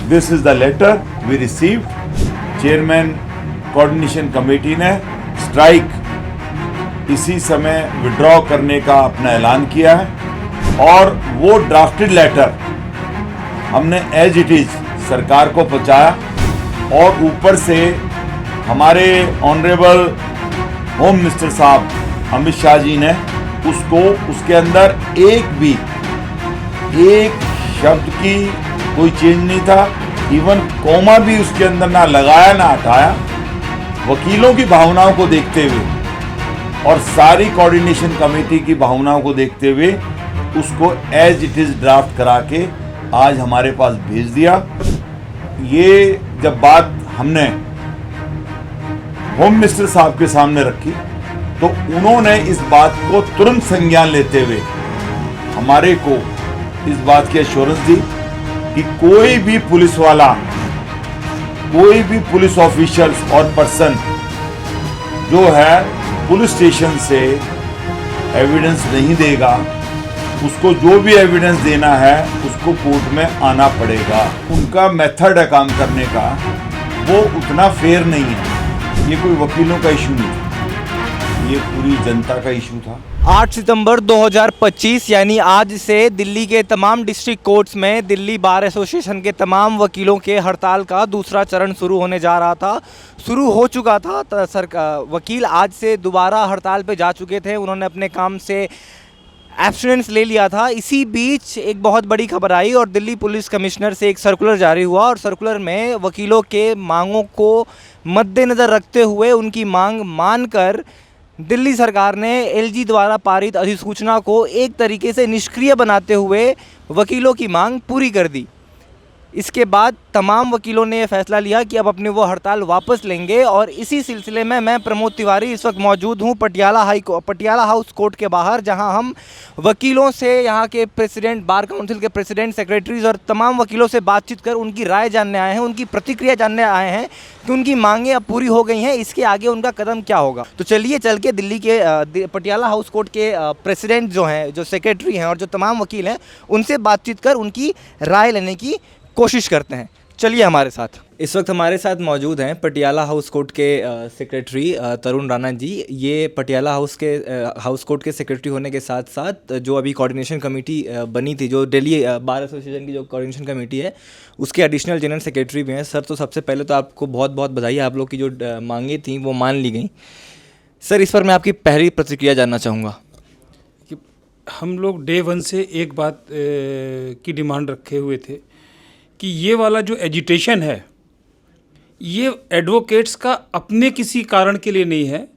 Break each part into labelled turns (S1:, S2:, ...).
S1: This is the letter we received. Chairman coordination committee ने strike इसी समय withdraw करने का अपना ऐलान किया है और वो ड्राफ्टेड लेटर हमने एज इट इज सरकार को पहुंचाया और ऊपर से हमारे ऑनरेबल होम मिनिस्टर साहब अमित शाह जी ने उसके अंदर एक शब्द की कोई चेंज नहीं था, इवन कोमा भी उसके अंदर ना लगाया ना हटाया। वकीलों की भावनाओं को देखते हुए और सारी कोऑर्डिनेशन कमेटी की भावनाओं को देखते हुए उसको एज इट इज ड्राफ्ट करा के आज हमारे पास भेज दिया। ये जब बात हमने होम मिनिस्टर साहब के सामने रखी तो उन्होंने इस बात को तुरंत संज्ञान लेते हुए हमारे को इस बात की एश्योरेंस दी कि कोई भी पुलिस वाला, कोई भी पुलिस ऑफिशियल्स और पर्सन जो है पुलिस स्टेशन से एविडेंस नहीं देगा, उसको जो भी एविडेंस देना है उसको कोर्ट में आना पड़ेगा। उनका मेथड है काम करने का, वो उतना फेयर नहीं है। ये कोई वकीलों का इशू नहीं था, ये पूरी जनता का इशू था।
S2: 8 सितंबर 2025 यानी आज से दिल्ली के तमाम डिस्ट्रिक्ट कोर्ट्स में दिल्ली बार एसोसिएशन के तमाम वकीलों के हड़ताल का दूसरा चरण शुरू होने जा रहा था, शुरू हो चुका था। वकील आज से दोबारा हड़ताल पे जा चुके थे, उन्होंने अपने काम से एब्स्टिनेंस ले लिया था। इसी बीच एक बहुत बड़ी खबर आई और दिल्ली पुलिस कमिश्नर से एक सर्कुलर जारी हुआ और सर्कुलर में वकीलों के मांगों को मद्देनज़र रखते हुए उनकी मांग मानकर दिल्ली सरकार ने एलजी द्वारा पारित अधिसूचना को एक तरीके से निष्क्रिय बनाते हुए वकीलों की मांग पूरी कर दी। इसके बाद तमाम वकीलों ने यह फैसला लिया कि अब अपनी वो हड़ताल वापस लेंगे और इसी सिलसिले में मैं प्रमोद तिवारी इस वक्त मौजूद हूँ पटियाला हाउस कोर्ट के बाहर, जहां हम वकीलों से, यहाँ के प्रेसिडेंट, बार काउंसिल के प्रेसिडेंट, सेक्रेटरीज और तमाम वकीलों से बातचीत कर उनकी राय जानने आए हैं, उनकी प्रतिक्रिया जानने आए हैं कि उनकी मांगें अब पूरी हो गई हैं, इसके आगे उनका कदम क्या होगा। तो चलिए चल के दिल्ली के पटियाला हाउस कोर्ट के प्रेसिडेंट जो हैं, जो सेक्रेटरी हैं और जो तमाम वकील हैं, उनसे बातचीत कर उनकी राय लेने की कोशिश करते हैं। चलिए हमारे साथ। इस वक्त हमारे साथ मौजूद हैं पटियाला हाउस कोर्ट के सेक्रेटरी तरुण राणा जी। ये पटियाला हाउस कोर्ट के सेक्रेटरी होने के साथ साथ जो अभी कोऑर्डिनेशन कमेटी बनी थी, जो दिल्ली बार एसोसिएशन की जो कोऑर्डिनेशन कमेटी है, उसके एडिशनल जनरल सेक्रेटरी भी हैं। सर, तो सबसे पहले तो आपको बहुत बहुत बधाई, आप लोग की जो मांगें थी वो मान ली गई। सर, इस पर मैं आपकी पहली प्रतिक्रिया जानना चाहूँगा।
S3: कि हम लोग डे 1 से एक बात की डिमांड रखे हुए थे कि ये वाला जो एजिटेशन है ये एडवोकेट्स का अपने किसी कारण के लिए नहीं है,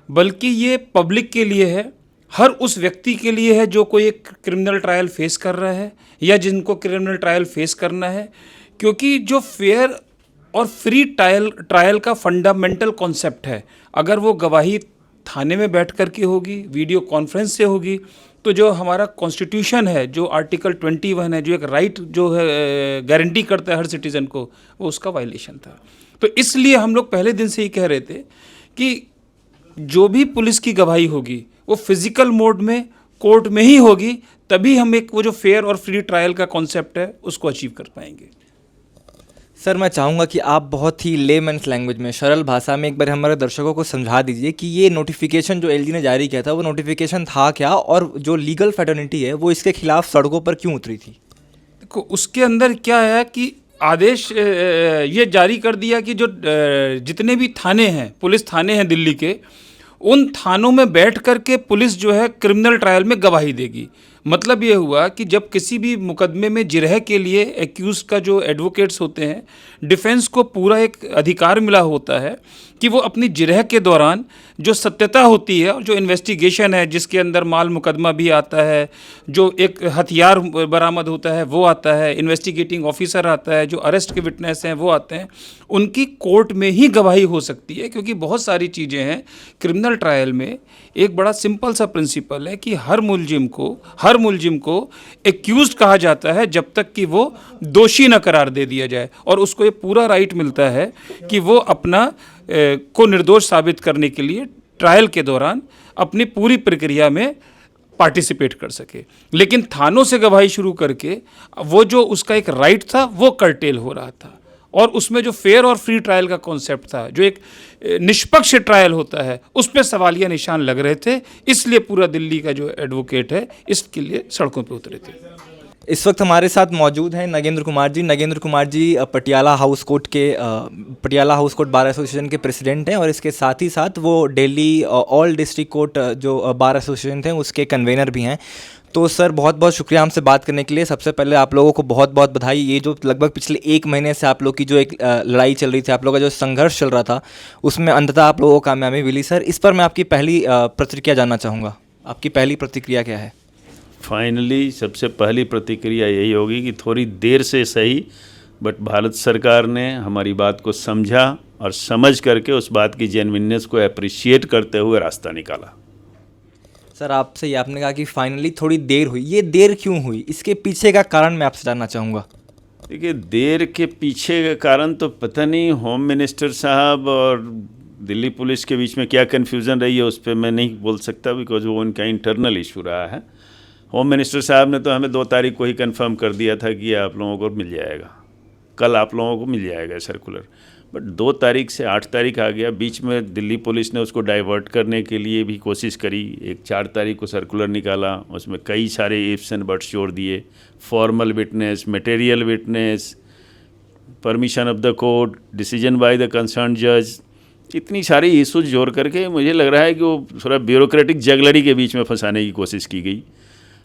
S3: बल्कि ये पब्लिक के लिए है, हर उस व्यक्ति के लिए है जो कोई एक क्रिमिनल ट्रायल फेस कर रहा है या जिनको क्रिमिनल ट्रायल फेस करना है। क्योंकि जो फेयर और फ्री ट्रायल का फंडामेंटल कॉन्सेप्ट है, अगर वो गवाही थाने में बैठ कर के होगी, वीडियो कॉन्फ्रेंस से होगी, तो जो हमारा कॉन्स्टिट्यूशन है, जो आर्टिकल 21 है, जो एक राइट जो है गारंटी करता है हर सिटीज़न को, वो उसका वायलेशन था। तो इसलिए हम लोग पहले दिन से ही कह रहे थे कि जो भी पुलिस की गवाही होगी वो फिज़िकल मोड में कोर्ट में ही होगी, तभी हम एक वो जो फेयर और फ्री ट्रायल का कॉन्सेप्ट है उसको अचीव कर पाएंगे।
S2: सर, मैं चाहूँगा कि आप बहुत ही लेमैन्स लैंग्वेज में, सरल भाषा में एक बार हमारे दर्शकों को समझा दीजिए कि ये नोटिफिकेशन जो एलजी ने जारी किया था वो नोटिफिकेशन था क्या और जो लीगल फैटर्निटी है वो इसके खिलाफ सड़कों पर क्यों उतरी थी।
S3: देखो, उसके अंदर क्या है कि आदेश ये जारी कर दिया कि जो जितने भी थाने हैं, पुलिस थाने हैं दिल्ली के, उन थानों में बैठ कर के पुलिस जो है क्रिमिनल ट्रायल में गवाही देगी। मतलब ये हुआ कि जब किसी भी मुकदमे में जिरह के लिए एक्यूज का जो एडवोकेट्स होते हैं, डिफेंस को पूरा एक अधिकार मिला होता है कि वो अपनी जिरह के दौरान जो सत्यता होती है और जो इन्वेस्टिगेशन है, जिसके अंदर माल मुकदमा भी आता है, जो एक हथियार बरामद होता है वो आता है, इन्वेस्टिगेटिंग ऑफिसर आता है, जो अरेस्ट के विटनेस हैं वो आते हैं, उनकी कोर्ट में ही गवाही हो सकती है। क्योंकि बहुत सारी चीज़ें हैं क्रिमिनल ट्रायल में। एक बड़ा सिंपल सा प्रिंसिपल है कि हर मुलजिम को एक्यूज्ड कहा जाता है जब तक कि वो दोषी न करार दे दिया जाए, और उसको ये पूरा राइट मिलता है कि वो अपना को निर्दोष साबित करने के लिए ट्रायल के दौरान अपनी पूरी प्रक्रिया में पार्टिसिपेट कर सके। लेकिन थानों से गवाही शुरू करके वो जो उसका एक राइट था वो कर्टेल हो रहा था, और उसमें जो फेयर और फ्री ट्रायल का कॉन्सेप्ट था, जो एक निष्पक्ष ट्रायल होता है, उस पर सवालिया निशान लग रहे थे। इसलिए पूरा दिल्ली का जो एडवोकेट है इसके लिए सड़कों पे उतरे थे।
S2: इस वक्त हमारे साथ मौजूद हैं Nagendra Kumar ji. Nagendra Kumar ji Patiala house court bar association के प्रेसिडेंट हैं, और इसके साथ ही साथ वो दिल्ली ऑल डिस्ट्रिक्ट कोर्ट जो बार एसोसिएशन थे उसके कन्वेनर भी हैं। तो सर, बहुत बहुत शुक्रिया हमसे बात करने के लिए। सबसे पहले आप लोगों को बहुत बहुत बधाई। ये जो लगभग पिछले 1 महीने से आप लोग की जो एक लड़ाई चल रही थी, आप लोगों का जो संघर्ष चल रहा था, उसमें अंततः आप लोगों को कामयाबी मिली। सर, इस पर मैं आपकी पहली प्रतिक्रिया जानना चाहूँगा। आपकी पहली प्रतिक्रिया क्या है?
S4: फाइनली सबसे पहली प्रतिक्रिया यही होगी कि थोड़ी देर से सही, बट भारत सरकार ने हमारी बात को समझा और समझ करके उस बात की जेन्युइननेस को अप्रिशिएट करते हुए रास्ता निकाला।
S2: सर, आपसे ये आपने कहा कि फाइनली थोड़ी देर हुई, ये देर क्यों हुई? इसके पीछे का कारण मैं आपसे जानना चाहूँगा।
S4: देखिए, देर के पीछे का कारण तो पता नहीं, होम मिनिस्टर साहब और दिल्ली पुलिस के बीच में क्या कन्फ्यूज़न रही है उस पर मैं नहीं बोल सकता, बिकॉज वो उनका इंटरनल इशू रहा है। होम मिनिस्टर साहब ने तो हमें 2 तारीख को ही कंफर्म कर दिया था कि आप लोगों को मिल जाएगा, कल आप लोगों को मिल जाएगा सर्कुलर, बट 2 तारीख से 8 तारीख आ गया। बीच में दिल्ली पुलिस ने उसको डाइवर्ट करने के लिए भी कोशिश करी। एक 4 तारीख को सर्कुलर निकाला, उसमें कई सारे इफ्स एंड बट्स जोड़ दिए, formal witness, material witness, permission of the court, decision by the concern जज, इतनी सारी इशूज जोड़ करके मुझे लग रहा है कि वो थोड़ा ब्यूरोक्रेटिक जगलड़ी के बीच में फंसाने की कोशिश की गई।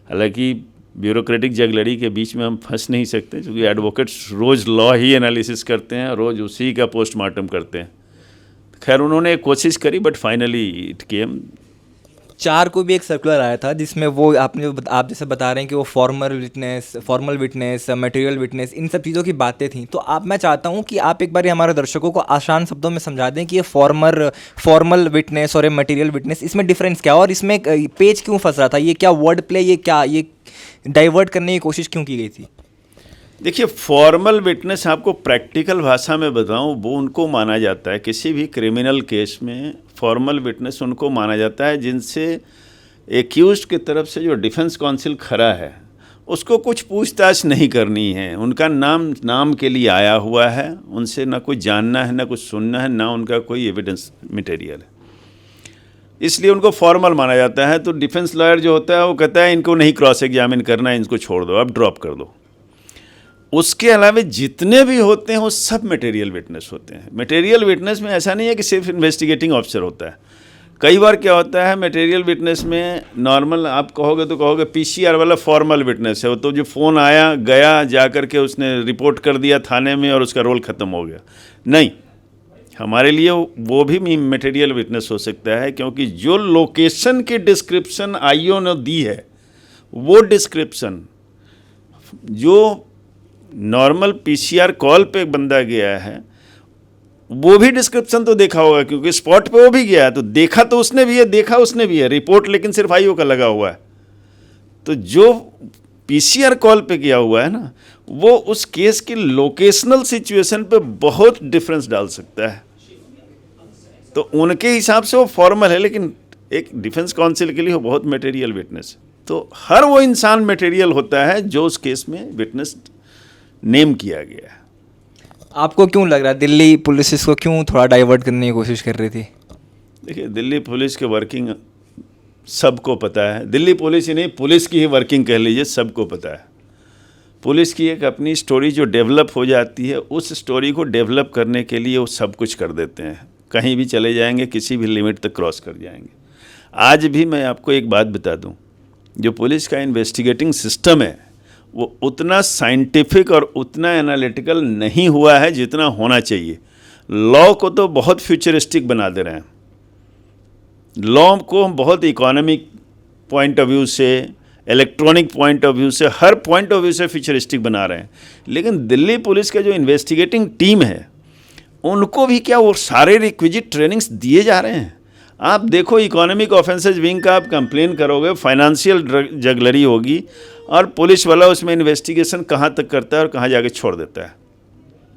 S4: हालांकि ब्यूरोक्रेटिक जगलड़ी के बीच में हम फंस नहीं सकते, क्योंकि एडवोकेट्स रोज़ लॉ ही एनालिसिस करते हैं, रोज़ उसी का पोस्टमार्टम करते हैं। खैर, उन्होंने कोशिश करी, बट फाइनली इट केम।
S2: 4 को भी एक सर्कुलर आया था जिसमें वो आप जैसे बता रहे हैं कि वो फॉर्मल विटनेस, मटेरियल विटनेस, इन सब चीज़ों की बातें थी। तो मैं चाहता हूँ कि आप एक बार हमारे दर्शकों को आसान शब्दों में समझा दें कि ये फॉर्मल विटनेस और ये मटेरियल विटनेस, इसमें डिफरेंस क्या है और इसमें पेज क्यों फंस रहा था? ये क्या वर्ड प्ले, ये डाइवर्ट करने की कोशिश क्यों की गई थी?
S4: देखिए, फॉर्मल विटनेस आपको प्रैक्टिकल भाषा में बताऊं, वो उनको माना जाता है किसी भी क्रिमिनल केस में। फॉर्मल विटनेस उनको माना जाता है जिनसे एक्यूज्ड की तरफ से जो डिफेंस काउंसिल खड़ा है उसको कुछ पूछताछ नहीं करनी है, उनका नाम के लिए आया हुआ है, उनसे ना कुछ जानना है, ना कुछ सुनना है, ना उनका कोई एविडेंस मटेरियल है, इसलिए उनको फॉर्मल माना जाता है। तो डिफेंस लॉयर जो होता है वो कहता है इनको नहीं क्रॉस एग्जामिन करना है, इनको छोड़ दो, अब ड्रॉप कर दो। उसके अलावा जितने भी होते हैं वो सब मटेरियल विटनेस होते हैं। मटेरियल विटनेस में ऐसा नहीं है कि सिर्फ इन्वेस्टिगेटिंग ऑफिसर होता है। कई बार क्या होता है, मटेरियल विटनेस में नॉर्मल आप कहोगे पीसीआर वाला फॉर्मल विटनेस है, वो तो जो फ़ोन आया गया जा कर के उसने रिपोर्ट कर दिया थाने में और उसका रोल ख़त्म हो गया। नहीं, हमारे लिए वो भी मटेरियल विटनेस हो सकता है, क्योंकि जो लोकेशन की डिस्क्रिप्शन आईओ ने दी है वो डिस्क्रिप्शन जो नॉर्मल पीसीआर कॉल पे बंदा गया है वो भी डिस्क्रिप्शन तो देखा होगा, क्योंकि स्पॉट पे वो भी गया है, तो देखा तो उसने भी है, देखा उसने भी है, रिपोर्ट लेकिन सिर्फ आईओ का लगा हुआ है। तो जो पीसीआर कॉल पे गया हुआ है ना, वो उस केस की लोकेशनल सिचुएशन पे बहुत डिफरेंस डाल सकता है। तो उनके हिसाब से वो फॉर्मल है, लेकिन एक डिफेंस काउंसिल के लिए वो बहुत मटेरियल विटनेस। तो हर वो इंसान मटेरियल होता है जो उस केस में विटनेस नेम किया गया है।
S2: आपको क्यों लग रहा है दिल्ली पुलिस इसको क्यों थोड़ा डाइवर्ट करने की कोशिश कर रही थी?
S4: देखिए, दिल्ली पुलिस के वर्किंग सबको पता है। दिल्ली पुलिस ही नहीं, पुलिस की ही वर्किंग कह लीजिए, सबको पता है। पुलिस की एक अपनी स्टोरी जो डेवलप हो जाती है, उस स्टोरी को डेवलप करने के लिए वो सब कुछ कर देते हैं। कहीं भी चले जाएंगे, किसी भी लिमिट तक क्रॉस कर जाएंगे। आज भी मैं आपको एक बात बता दूं, जो पुलिस का इन्वेस्टिगेटिंग सिस्टम है वो उतना साइंटिफिक और उतना एनालिटिकल नहीं हुआ है जितना होना चाहिए। लॉ को तो बहुत फ्यूचरिस्टिक बना दे रहे हैं, लॉ को हम बहुत इकोनॉमिक पॉइंट ऑफ व्यू से, इलेक्ट्रॉनिक पॉइंट ऑफ व्यू से, हर पॉइंट ऑफ व्यू से फ्यूचरिस्टिक बना रहे हैं। लेकिन दिल्ली पुलिस का जो इन्वेस्टिगेटिंग टीम है उनको भी क्या वो सारे रिक्विजिट ट्रेनिंग्स दिए जा रहे हैं? आप देखो, इकोनॉमिक ऑफेंसेज विंग का आप कंप्लेन करोगे, फाइनेंशियल जगलरी होगी, और पुलिस वाला उसमें इन्वेस्टिगेशन कहाँ तक करता है और कहाँ जाके छोड़ देता है,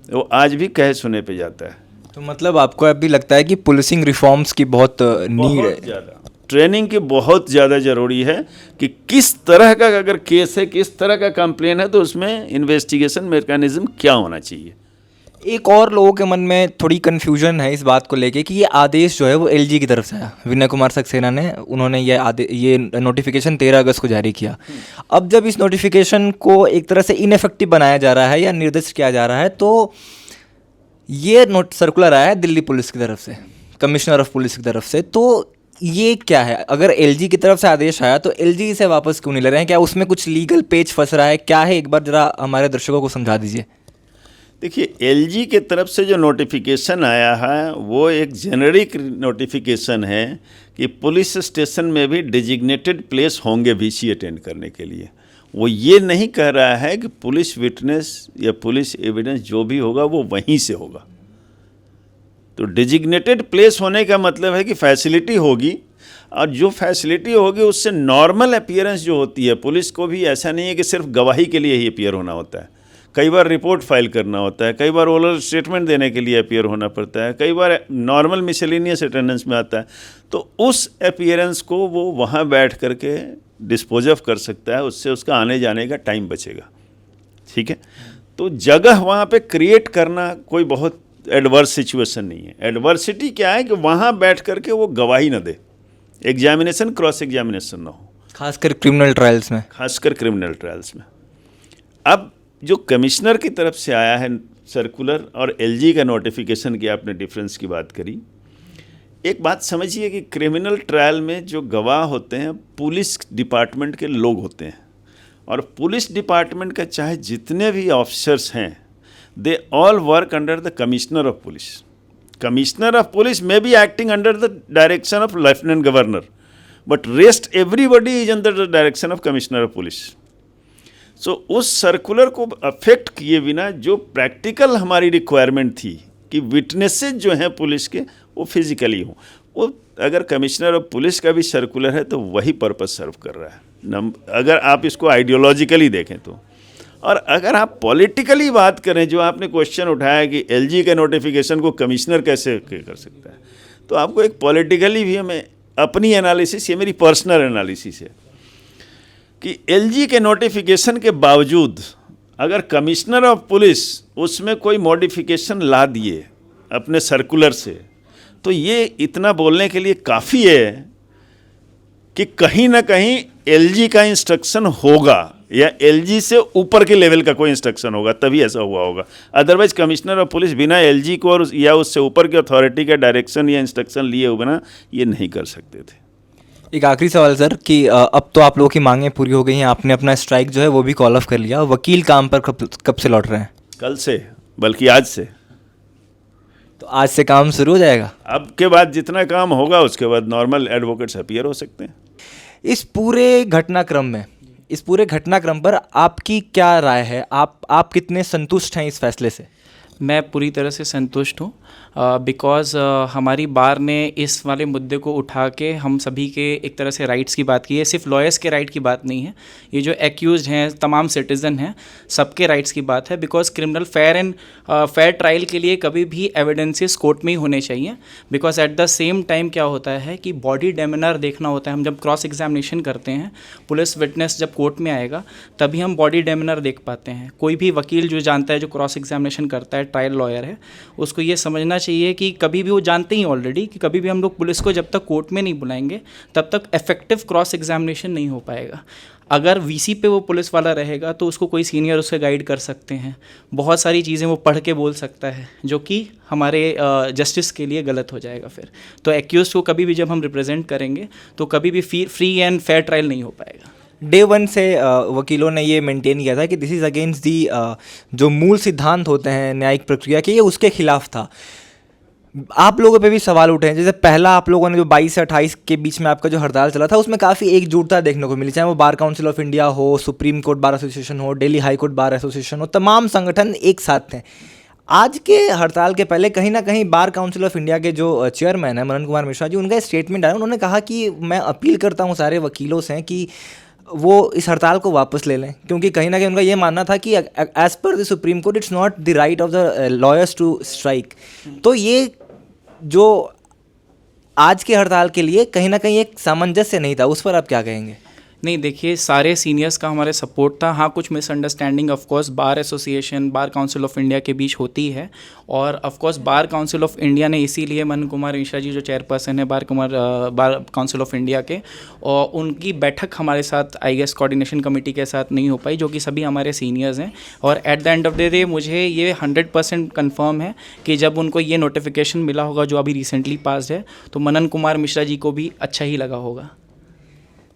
S4: वो आज भी कहे सुने पे जाता है।
S2: तो मतलब आपको अभी लगता है कि पुलिसिंग रिफॉर्म्स की बहुत नीड है?
S4: ट्रेनिंग की बहुत ज़्यादा ज़रूरी है कि किस तरह का अगर केस है, किस तरह का कंप्लेन है, तो उसमें इन्वेस्टिगेशन मैकेनिज्म क्या होना चाहिए।
S2: एक और लोगों के मन में थोड़ी कन्फ्यूजन है इस बात को लेके कि ये आदेश जो है वो एलजी की तरफ से आया, विनय कुमार सक्सेना ने, उन्होंने ये नोटिफिकेशन 13 अगस्त को जारी किया। अब जब इस नोटिफिकेशन को एक तरह से इनफेक्टिव बनाया जा रहा है या निर्दिष्ट किया जा रहा है, तो ये सर्कुलर आया है दिल्ली पुलिस की तरफ से, कमिश्नर ऑफ पुलिस की तरफ से, तो ये क्या है? अगर एलजी की तरफ से आदेश आया तो एलजी इसे वापस क्यों नहीं ले रहे हैं? क्या उसमें कुछ लीगल पेच फंस रहा है? क्या है, एक बार जरा हमारे दर्शकों को समझा दीजिए।
S4: देखिए, एलजी के तरफ से जो नोटिफिकेशन आया है वो एक जेनरिक नोटिफिकेशन है कि पुलिस स्टेशन में भी डिजिग्नेटेड प्लेस होंगे वीसी अटेंड करने के लिए। वो ये नहीं कह रहा है कि पुलिस विटनेस या पुलिस एविडेंस जो भी होगा वो वहीं से होगा। तो डिजिग्नेटेड प्लेस होने का मतलब है कि फैसिलिटी होगी, और जो फैसिलिटी होगी उससे नॉर्मल अपीयरेंस जो होती है, पुलिस को भी ऐसा नहीं है कि सिर्फ गवाही के लिए ही अपीयर होना होता है, कई बार रिपोर्ट फाइल करना होता है, कई बार ओरल स्टेटमेंट देने के लिए अपीयर होना पड़ता है, कई बार नॉर्मल मिसलेनियस अटेंडेंस में आता है। तो उस अपीयरेंस को वो वहाँ बैठ करके डिस्पोज ऑफ कर सकता है, उससे उसका आने जाने का टाइम बचेगा। ठीक है, तो जगह वहाँ पे क्रिएट करना कोई बहुत एडवर्स सिचुएशन नहीं है। एडवर्सिटी क्या है कि वहाँ बैठ करके वो गवाही न दे, एग्जामिनेशन क्रॉस एग्जामिनेशन ना हो,
S2: खासकर क्रिमिनल ट्रायल्स में।
S4: खासकर क्रिमिनल ट्रायल्स में। अब जो कमिश्नर की तरफ से आया है सर्कुलर और एलजी का नोटिफिकेशन की आपने डिफरेंस की बात करी, एक बात समझिए कि क्रिमिनल ट्रायल में जो गवाह होते हैं पुलिस डिपार्टमेंट के लोग होते हैं, और पुलिस डिपार्टमेंट का चाहे जितने भी ऑफिसर्स हैं, they all work under the commissioner of police. Commissioner of police may be acting under the direction of lieutenant governor, but rest everybody is under the direction of commissioner of police. So उस circular को affect किए बिना जो practical हमारी requirement थी कि witnesses जो हैं पुलिस के वो फिजिकली हों, वो अगर कमिश्नर ऑफ पुलिस का भी सर्कुलर है तो वही पर्पस सर्व कर रहा है, अगर आप इसको आइडियोलॉजिकली देखें तो। और अगर आप पॉलिटिकली बात करें, जो आपने क्वेश्चन उठाया कि एलजी के नोटिफिकेशन को कमिश्नर कैसे कर सकता है, तो आपको एक पॉलिटिकली भी हमें अपनी एनालिसिस, ये मेरी पर्सनल एनालिसिस है कि एलजी के नोटिफिकेशन के बावजूद अगर कमिश्नर ऑफ पुलिस उसमें कोई मॉडिफिकेशन ला दिए अपने सर्कुलर से, तो ये इतना बोलने के लिए काफ़ी है कि कहीं ना कहीं एलजी का इंस्ट्रक्शन होगा या एलजी से ऊपर के लेवल का कोई इंस्ट्रक्शन होगा, तभी ऐसा हुआ होगा। अदरवाइज कमिश्नर ऑफ पुलिस बिना एलजी को और या उससे ऊपर के अथॉरिटी का डायरेक्शन या इंस्ट्रक्शन लिए हुए ना ये नहीं कर सकते थे।
S2: एक आखिरी सवाल सर कि अब तो आप लोगों की मांगें पूरी हो गई हैं, आपने अपना स्ट्राइक जो है वो भी कॉल ऑफ कर लिया, वकील काम पर कब से लौट रहे हैं?
S4: कल से, बल्कि आज से।
S2: तो आज से काम शुरू हो जाएगा?
S4: अब के बाद जितना काम होगा उसके बाद नॉर्मल एडवोकेट्स अपीयर हो सकते हैं।
S2: इस पूरे घटनाक्रम पर आपकी क्या राय है? आप कितने संतुष्ट हैं इस फैसले से?
S5: मैं पूरी तरह से संतुष्ट हूँ, बिकॉज़ हमारी बार ने इस वाले मुद्दे को उठा के हम सभी के एक तरह से राइट्स की बात की है। सिर्फ लॉयर्स के राइट की बात नहीं है, ये जो एक्यूज्ड हैं तमाम सिटीज़न हैं सबके राइट्स की बात है। बिकॉज़ क्रिमिनल फेयर ट्रायल के लिए कभी भी एविडेंसेस कोर्ट में ही होने चाहिए। Because at the same time क्या होता है कि बॉडी डेमिनर देखना होता है। हम जब क्रॉस एग्जामिनेशन करते हैं, पुलिस विटनेस जब कोर्ट में आएगा तभी हम बॉडी डेमिनर देख पाते हैं। कोई भी वकील जो जानता है, जो क्रॉस एग्जामिनेशन करता है, ट्रायल लॉयर है, उसको ये समझना चाहिए कि कभी भी वो जानते ही ऑलरेडी कि कभी भी हम लोग पुलिस को जब तक कोर्ट में नहीं बुलाएंगे तब तक इफेक्टिव क्रॉस एग्जामिनेशन नहीं हो पाएगा। अगर वीसी पे वो पुलिस वाला रहेगा तो उसको कोई सीनियर उसे गाइड कर सकते हैं, बहुत सारी चीज़ें वो पढ़ के बोल सकता है जो कि हमारे जस्टिस के लिए गलत हो जाएगा फिर। तो एक्यूज को कभी भी जब हम रिप्रेजेंट करेंगे तो कभी भी फ्री एंड फेयर ट्रायल नहीं हो पाएगा।
S2: डे वन से वकीलों ने ये मेंटेन किया था कि दिस इज़ अगेंस्ट दी जो मूल सिद्धांत होते हैं न्यायिक प्रक्रिया के, ये उसके खिलाफ था। आप लोगों पे भी सवाल उठे हैं, जैसे पहला आप लोगों ने जो 22 से 28 के बीच में आपका जो हड़ताल चला था उसमें काफ़ी एकजुटता देखने को मिली, चाहे वो बार काउंसिल ऑफ इंडिया हो, सुप्रीम कोर्ट बार एसोसिएशन हो, Delhi high court bar association हो, तमाम संगठन एक साथ थे। आज के हड़ताल के पहले कहीं ना कहीं बार काउंसिल ऑफ इंडिया के जो चेयरमैन हैं मनन कुमार मिश्रा जी, उनका स्टेटमेंट आया, उन्होंने कहा कि मैं अपील करता हूँ सारे वकीलों से कि वो इस हड़ताल को वापस ले लें, क्योंकि कहीं ना कहीं उनका ये मानना था कि as per the Supreme Court it's not the right of the lawyers to strike. तो ये जो आज के हड़ताल के लिए कहीं ना कहीं एक सामंजस्य नहीं था, उस पर आप क्या कहेंगे?
S5: नहीं, देखिए, सारे सीनियर्स का हमारे सपोर्ट था। हाँ, कुछ misunderstanding of course bar association, bar council of India के बीच होती है, और of course bar council of India ने इसीलिए मनन कुमार मिश्रा जी जो चेयरपर्सन है बार काउंसिल ऑफ इंडिया के, और उनकी बैठक हमारे साथ आई गेस कोऑर्डिनेशन कमेटी के साथ नहीं हो पाई, जो कि सभी हमारे सीनियर्स हैं। और at the end of the day मुझे ये 100% कन्फर्म है कि जब उनको ये नोटिफिकेशन मिला होगा जो अभी रिसेंटली पास्ड है, तो मनन कुमार मिश्रा जी को भी अच्छा ही लगा होगा।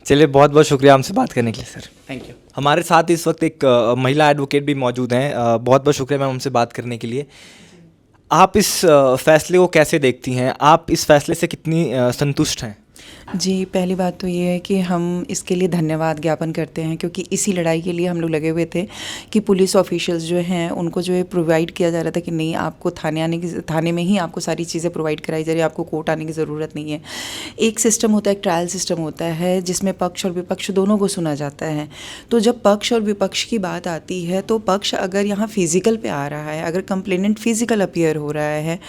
S2: चलिए, बहुत बहुत शुक्रिया हमसे बात करने के लिए सर।
S5: Thank you.
S2: हमारे साथ इस वक्त एक महिला एडवोकेट भी मौजूद हैं। बहुत बहुत शुक्रिया मैम हमसे बात करने के लिए। आप इस फैसले को कैसे देखती हैं? आप इस फैसले से कितनी संतुष्ट हैं?
S6: जी, पहली बात तो ये है कि हम इसके लिए धन्यवाद ज्ञापन करते हैं, क्योंकि इसी लड़ाई के लिए हम लोग लगे हुए थे कि पुलिस ऑफिशियल्स जो हैं उनको जो है प्रोवाइड किया जा रहा था कि नहीं, आपको थाने में ही आपको सारी चीज़ें प्रोवाइड कराई जा रही है, आपको कोर्ट आने की ज़रूरत नहीं है। एक सिस्टम होता है, एक ट्रायल सिस्टम होता है, जिसमें पक्ष और विपक्ष दोनों को सुना जाता है। तो जब पक्ष और विपक्ष की बात आती है, तो पक्ष अगर यहाँ फिजिकल पे आ रहा है, अगर कंप्लेनेंट फिजिकल अपीयर हो रहा है,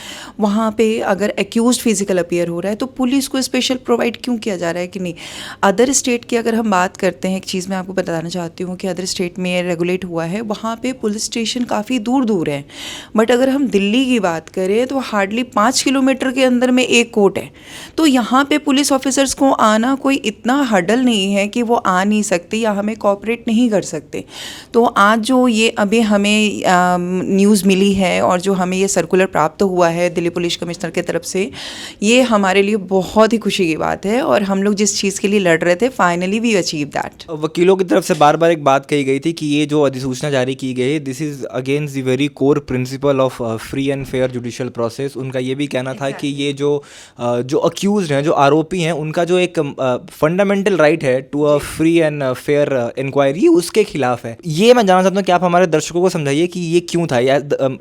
S6: वहाँ पे अगर एक्यूज्ड फिजिकल अपीयर हो रहा है, तो पुलिस को स्पेशल प्रोवाइड क्यों किया जा रहा है कि नहीं। अदर स्टेट की अगर हम बात करते हैं, एक चीज़ मैं आपको बताना चाहती हूँ कि अदर स्टेट में रेगुलेट हुआ है, वहाँ पे पुलिस स्टेशन काफ़ी दूर दूर है। बट अगर हम दिल्ली की बात करें तो हार्डली 5 किलोमीटर के अंदर में एक कोर्ट है। तो यहाँ पे पुलिस ऑफिसर्स को आना कोई इतना हर्डल नहीं है कि वो आ नहीं सकते या हमें कोऑपरेट नहीं कर सकते। तो आज जो ये अभी हमें न्यूज़ मिली है और जो हमें ये सर्कुलर प्राप्त हुआ है दिल्ली पुलिस कमिश्नर की तरफ से, ये हमारे लिए बहुत ही खुशी की बात है। और हम लोग जिस चीज़ के लिए लड़ रहे थे, फाइनली वी अचीव दैट।
S2: वकीलों की तरफ से बार बार एक बात कही गई थी कि ये जो अधिसूचना जारी की गई, this is against the very core principle of free and fair judicial process. उनका ये भी कहना था कि ये जो अक्यूज्ड हैं, जो आरोपी हैं, उनका जो एक फंडामेंटल राइट है to a free and fair inquiry, उसके खिलाफ है। ये मैं जानना चाहता हूँ कि आप हमारे दर्शकों को समझाइए कि ये क्यों था, या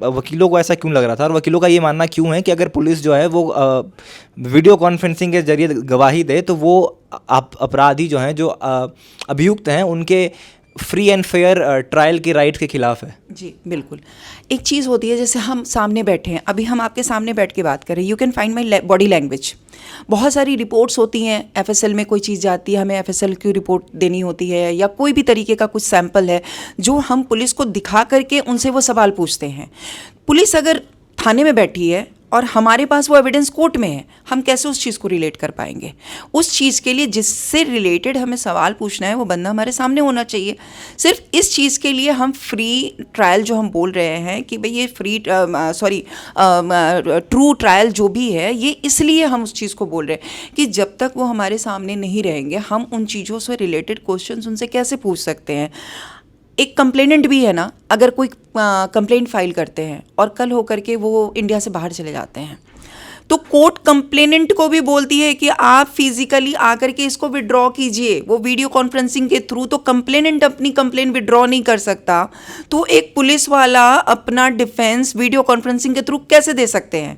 S2: वकीलों को ऐसा क्यों लग रहा था, और वकीलों का ये मानना क्यों है कि अगर पुलिस जो है वो वीडियो कॉन्फ्रेंसिंग के जरिए गवाही दे तो वो अपराधी जो हैं, जो अभियुक्त हैं, उनके फ्री एंड फेयर ट्रायल के राइट के खिलाफ है।
S6: जी बिल्कुल। एक चीज़ होती है, जैसे हम सामने बैठे हैं, अभी हम आपके सामने बैठ के बात करें, you can find my body language. बहुत सारी रिपोर्ट्स होती हैं, एफएसएल में कोई चीज़ जाती है, हमें एफएसएल की रिपोर्ट देनी होती है, या कोई भी तरीके का कुछ सैंपल है जो हम पुलिस को दिखा करके उनसे वो सवाल पूछते हैं। पुलिस अगर थाने में बैठी है और हमारे पास वो एविडेंस कोर्ट में है, हम कैसे उस चीज़ को रिलेट कर पाएंगे? उस चीज़ के लिए जिससे रिलेटेड हमें सवाल पूछना है, वो बंदा हमारे सामने होना चाहिए। सिर्फ इस चीज़ के लिए हम फ्री ट्रायल जो हम बोल रहे हैं कि भाई ये ट्रू ट्रायल जो भी है, ये इसलिए हम उस चीज़ को बोल रहे हैं कि जब तक वो हमारे सामने नहीं रहेंगे, हम उन चीज़ों से रिलेटेड क्वेश्चंस उनसे कैसे पूछ सकते हैं। एक कंप्लेनेंट भी है ना, अगर कोई कंप्लेंट फाइल करते हैं और कल होकर के वो इंडिया से बाहर चले जाते हैं, तो कोर्ट कंप्लेनेंट को भी बोलती है कि आप फिजिकली आकर के इसको विड्रॉ कीजिए, वो वीडियो कॉन्फ्रेंसिंग के थ्रू। तो कंप्लेनेंट अपनी कंप्लेन विड्रॉ नहीं कर सकता, तो एक पुलिस वाला अपना डिफेंस वीडियो कॉन्फ्रेंसिंग के थ्रू कैसे दे सकते हैं?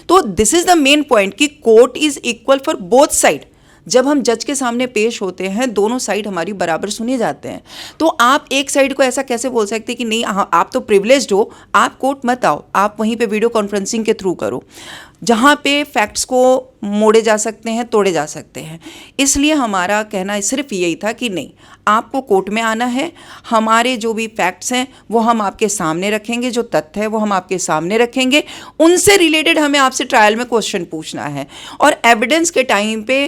S6: तो this is the main point कि court is equal for both side. जब हम जज के सामने पेश होते हैं, दोनों साइड हमारी बराबर सुने जाते हैं। तो आप एक साइड को ऐसा कैसे बोल सकते हैं कि नहीं, आप तो प्रिविलेज्ड हो, आप कोर्ट मत आओ, आप वहीं पे वीडियो कॉन्फ्रेंसिंग के थ्रू करो, जहाँ पे फैक्ट्स को मोड़े जा सकते हैं, तोड़े जा सकते हैं। इसलिए हमारा कहना सिर्फ यही था कि नहीं, आपको कोर्ट में आना है, हमारे जो भी फैक्ट्स हैं वो हम आपके सामने रखेंगे, जो तथ्य है वो हम आपके सामने रखेंगे, उनसे रिलेटेड हमें आपसे ट्रायल में क्वेश्चन पूछना है। और एविडेंस के टाइम पे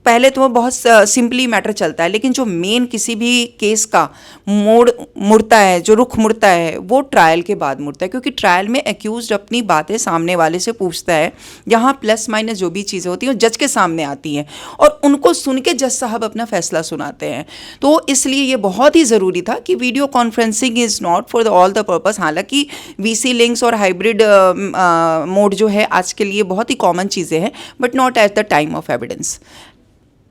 S6: पहले तो वो बहुत सिंपली मैटर चलता है, लेकिन जो मेन किसी भी केस का मुड़ता है, जो रुख मुड़ता है, वो ट्रायल के बाद मुड़ता है, क्योंकि ट्रायल में एक्यूज्ड अपनी बातें सामने वाले से पूछता है। यहाँ प्लस माइनस जो भी चीज़ें होती हैं वो जज के सामने आती हैं और उनको सुन के जज साहब अपना फैसला सुनाते हैं। तो इसलिए ये बहुत ही ज़रूरी था कि video conferencing is not for all the purpose. हालांकि वीसी लिंक्स और हाइब्रिड मोड जो है आज के लिए बहुत ही कॉमन चीज़ें हैं, but not at the time of evidence.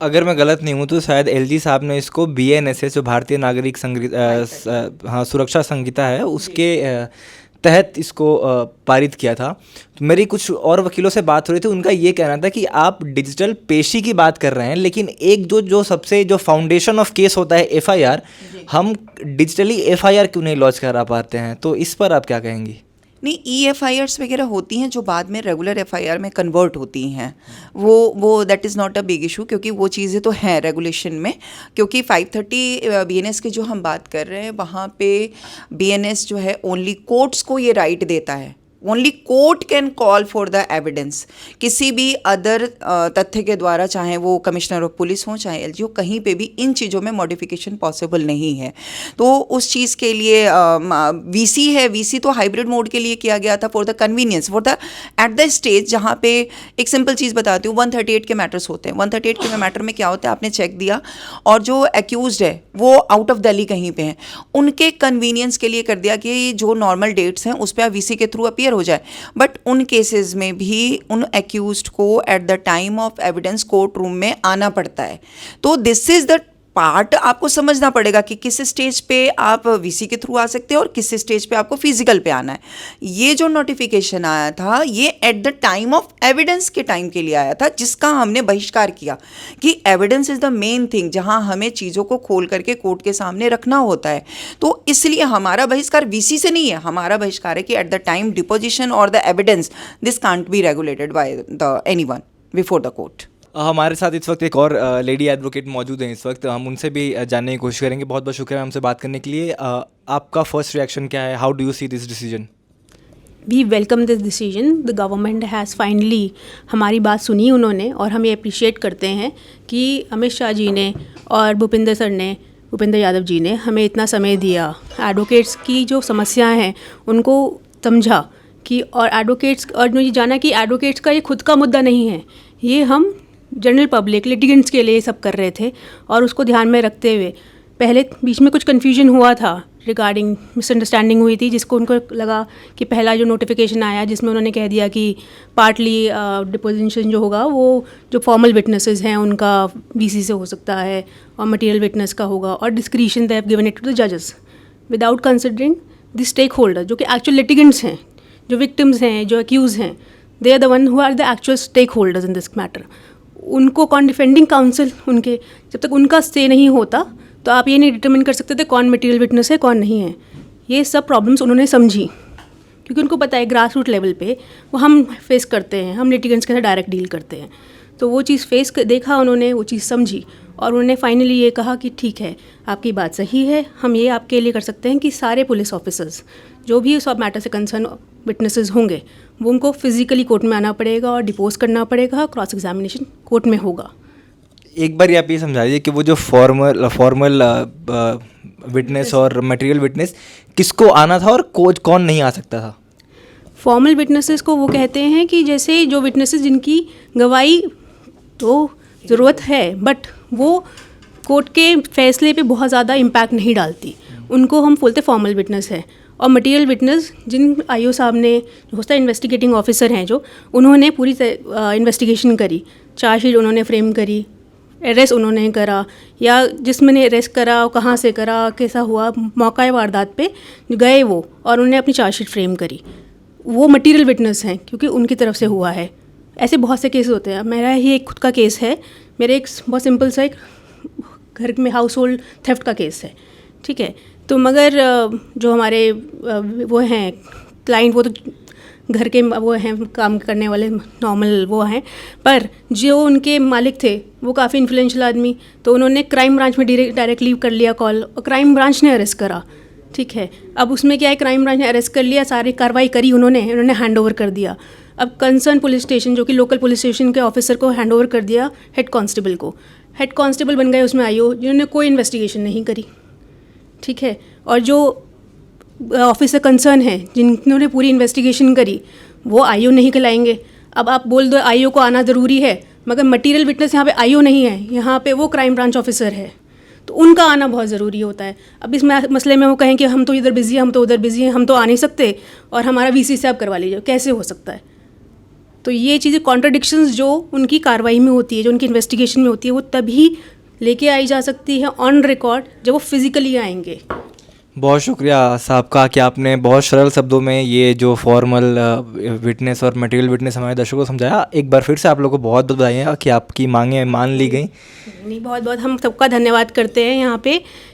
S2: अगर मैं गलत नहीं हूँ तो शायद एलजी साहब ने इसको BNSS, जो भारतीय नागरिक सुरक्षा संहिता है, उसके तहत इसको पारित किया था। तो मेरी कुछ और वकीलों से बात हो रही थी, उनका ये कहना था कि आप डिजिटल पेशी की बात कर रहे हैं, लेकिन एक जो सबसे जो फाउंडेशन ऑफ केस होता है FIR, हम डिजिटली FIR क्यों नहीं लॉन्च करा पाते हैं? तो इस पर आप क्या कहेंगी?
S6: नहीं, EFIRs वगैरह होती हैं जो बाद में रेगुलर FIR में कन्वर्ट होती हैं, वो that is not a big issue, क्योंकि वो चीज़ें तो हैं रेगुलेशन में। क्योंकि 530 BNS की जो हम बात कर रहे हैं वहाँ पे BNS जो है ओनली कोर्ट्स को ये राइट देता है, only court can call for the evidence. किसी भी अदर तथ्य के द्वारा, चाहे वो कमिश्नर ऑफ पुलिस हो चाहे LG हो, कहीं पे भी इन चीज़ों में मॉडिफिकेशन पॉसिबल नहीं है। तो उस चीज़ के लिए VC है, VC तो हाइब्रिड मोड के लिए किया गया था for the convenience, for the at the stage जहाँ पे एक सिंपल चीज़ बताती हूँ, 138 के मैटर्स होते हैं। 138 के मैटर में क्या होता है, आपने चेक दिया और जो एक्यूज्ड है वो आउट ऑफ दिल्ली कहीं पे हैं, उनके कन्वीनियंस के लिए कर दिया कि जो नॉर्मल डेट्स हैं उस पर VC के थ्रू अपीयर हो जाए। बट उन केसेस में भी उन एक्यूज्ड को at the time of evidence court room में आना पड़ता है। तो दिस इज द पार्ट आपको समझना पड़ेगा कि किस स्टेज पे आप VC के थ्रू आ सकते हो और किस स्टेज पे आपको फिजिकल पे आना है। ये जो नोटिफिकेशन आया था ये at the time of evidence के टाइम के लिए आया था, जिसका हमने बहिष्कार किया कि evidence is the main thing, जहां हमें चीज़ों को खोल करके कोर्ट के सामने रखना होता है। तो इसलिए हमारा बहिष्कार VC से नहीं है, हमारा बहिष्कार है कि एट द टाइम डिपोजिशन और the evidence this can't be regulated by the anyone before the court.
S2: हमारे साथ इस वक्त एक और लेडी एडवोकेट मौजूद हैं इस वक्त, हम उनसे भी जानने की कोशिश करेंगे। बहुत बहुत शुक्रिया हमसे बात करने के लिए। आपका फर्स्ट रिएक्शन क्या है? How do you see this decision?
S7: We welcome this decision. The government has finally हमारी बात सुनी उन्होंने, और हम ये अप्रिशिएट करते हैं कि अमित शाह जी ने और भूपेंद्र यादव जी ने हमें इतना समय दिया, एडवोकेट्स की जो समस्याएं हैं उनको समझा कि, और एडवोकेट्स और ये जाना कि एडवोकेट्स का ये खुद का मुद्दा नहीं है, ये हम जनरल पब्लिक लिटिगेंट्स के लिए सब कर रहे थे। और उसको ध्यान में रखते हुए पहले बीच में कुछ कन्फ्यूजन हुआ था रिगार्डिंग, मिसअंडरस्टैंडिंग हुई थी, जिसको उनको लगा कि पहला जो नोटिफिकेशन आया जिसमें उन्होंने कह दिया कि पार्टली डिपोजिशन जो होगा वो जो फॉर्मल विटनेसेस हैं उनका VC से हो सकता है और मटेरियल विटनेस का होगा, और discretion they have given it to the जजेस without considering the stake holder, जो कि एक्चुअल लिटिगेंट्स हैं, जो विक्टिम्स हैं, जो एक्यूज हैं, they are the one who are the actual stakeholders in this matter. उनको कौन डिफेंडिंग काउंसिल, उनके जब तक उनका स्टे नहीं होता तो आप ये नहीं डिटरमिन कर सकते थे कौन मटेरियल विटनेस है कौन नहीं है। ये सब प्रॉब्लम्स उन्होंने समझी, क्योंकि उनको पता है ग्रास रूट लेवल पे वो हम फेस करते हैं, हम लिटिगेंट्स के साथ डायरेक्ट डील करते हैं। तो वो चीज़ देखा उन्होंने, वो चीज़ समझी, और उन्होंने फाइनली ये कहा कि ठीक है, आपकी बात सही है, हम ये आपके लिए कर सकते हैं कि सारे पुलिस ऑफिसर्स जो भी उस मैटर से कंसर्न विटनेसेस होंगे वो उनको फिजिकली कोर्ट में आना पड़ेगा और डिपोज करना पड़ेगा, क्रॉस एग्जामिनेशन कोर्ट में होगा।
S2: एक बार आप ये समझा दीजिए कि वो जो फॉर्मल विटनेस और मटेरियल विटनेस किसको आना था और कौन नहीं आ सकता था?
S7: फॉर्मल विटनेसेस को वो कहते हैं कि जैसे जो विटनेसेस जिनकी गवाही तो ज़रूरत है बट वो कोर्ट के फैसले पे बहुत ज़्यादा इम्पैक्ट नहीं डालती, उनको हम बोलते फॉर्मल विटनेस है। और मटेरियल विटनेस जिन IO साहब ने, जो होता है इन्वेस्टिगेटिंग ऑफिसर हैं, जो उन्होंने पूरी इन्वेस्टिगेशन करी, चार्जशीट उन्होंने फ्रेम करी, अरेस्ट उन्होंने करा, या जिसमें अरेस्ट करा कहाँ से करा, कैसा हुआ, मौका वारदात पे गए वो, और उन्होंने अपनी चार्जशीट फ्रेम करी, वो मटेरियल विटनेस हैं क्योंकि उनकी तरफ से हुआ है। ऐसे बहुत से केस होते हैं। मेरा ही एक खुद का केस है, मेरे एक बहुत सिंपल सा एक घर में हाउस होल्ड थेफ्ट का केस है, ठीक है। तो मगर जो हमारे वो हैं क्लाइंट, वो तो घर के वो हैं काम करने वाले नॉर्मल वो हैं, पर जो उनके मालिक थे वो काफ़ी इन्फ्लुएंशियल आदमी, तो उन्होंने क्राइम ब्रांच में डायरेक्टली कर लिया कॉल, और क्राइम ब्रांच ने अरेस्ट करा, ठीक है। अब उसमें क्या है, क्राइम ब्रांच ने अरेस्ट कर लिया, सारी कार्रवाई करी उन्होंने हैंड ओवर कर दिया। अब कंसर्न पुलिस स्टेशन, जो कि लोकल पुलिस स्टेशन के ऑफिसर को हैंड ओवर कर दिया हेड कांस्टेबल को। हेड कांस्टेबल बन गए उसमें IO, जिन्होंने कोई इन्वेस्टिगेशन नहीं करी, ठीक है। और जो ऑफिसर कंसर्न है जिन्होंने पूरी इन्वेस्टिगेशन करी, वो IO नहीं कहलाएंगे। अब आप बोल दो IO को आना ज़रूरी है, मगर मटेरियल विटनेस यहाँ पे IO नहीं है, यहाँ पे वो क्राइम ब्रांच ऑफिसर है, तो उनका आना बहुत ज़रूरी होता है। अब इस मसले में वो कहें कि हम तो इधर बिजी हैं, हम तो उधर बिजी हैं, हम तो आ नहीं सकते, और हमारा VC से आप करवा लीजिए, कैसे हो सकता है? तो ये चीज़ें कॉन्ट्रडिक्शंस जो उनकी कार्रवाई में होती है, जो उनकी इन्वेस्टिगेशन में होती है, वो तभी लेके आई जा सकती है ऑन रिकॉर्ड जब वो फिजिकली आएंगे।
S2: बहुत शुक्रिया साहब का कि आपने बहुत सरल शब्दों में ये जो फॉर्मल विटनेस और मटेरियल विटनेस हमारे दर्शकों को समझाया। एक बार फिर से आप लोगों को बहुत बहुत बधाई कि आपकी मांगें मान ली गई।
S7: नहीं, बहुत बहुत हम सबका धन्यवाद करते हैं।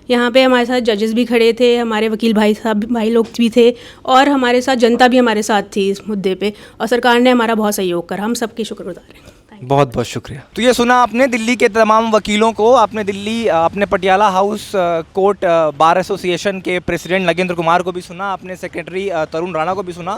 S7: यहाँ पे हमारे साथ जजेस भी खड़े थे, हमारे वकील भाई लोग भी थे, और हमारे साथ जनता भी हमारे साथ थी इस मुद्दे पे, और सरकार ने हमारा बहुत सहयोग करा। हम सबके शुक्रगुजार हैं।
S2: बहुत बहुत शुक्रिया। तो ये सुना आपने दिल्ली के तमाम वकीलों को, आपने Patiala house court bar association के प्रेसिडेंट नगेंद्र कुमार को भी सुना, आपने सेक्रेटरी तरुण राणा को भी सुना।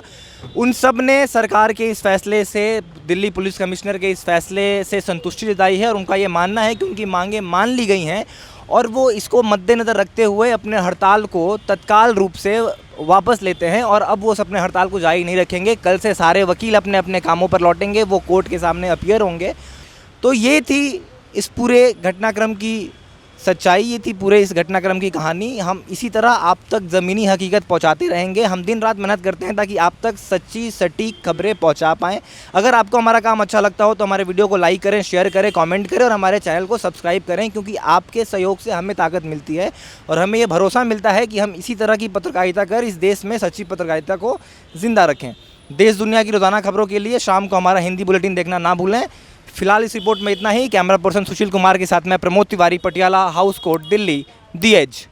S2: उन सब ने सरकार के इस फैसले से, दिल्ली पुलिस कमिश्नर के इस फैसले से संतुष्टि जताई है, और उनका ये मानना है कि उनकी मांगें मान ली गई हैं और वो इसको मद्देनज़र रखते हुए अपने हड़ताल को तत्काल रूप से वापस लेते हैं, और अब वो अपने हड़ताल को जारी नहीं रखेंगे। कल से सारे वकील अपने अपने कामों पर लौटेंगे, वो कोर्ट के सामने अपीयर होंगे। तो ये थी इस पूरे घटनाक्रम की सच्चाई, ये थी पूरे इस घटनाक्रम की कहानी। हम इसी तरह आप तक ज़मीनी हकीकत पहुंचाते रहेंगे। हम दिन रात मेहनत करते हैं ताकि आप तक सच्ची सटीक खबरें पहुंचा पाएँ। अगर आपको हमारा काम अच्छा लगता हो तो हमारे वीडियो को लाइक करें, शेयर करें, कमेंट करें, और हमारे चैनल को सब्सक्राइब करें, क्योंकि आपके सहयोग से हमें ताकत मिलती है और हमें ये भरोसा मिलता है कि हम इसी तरह की पत्रकारिता कर इस देश में सच्ची पत्रकारिता को ज़िंदा रखें। देश दुनिया की रोज़ाना खबरों के लिए शाम को हमारा हिंदी बुलेटिन देखना ना भूलें। फिलहाल इस रिपोर्ट में इतना ही। कैमरा पर्सन सुशील कुमार के साथ मैं प्रमोद तिवारी, पटियाला हाउस कोर्ट, दिल्ली, दी एज।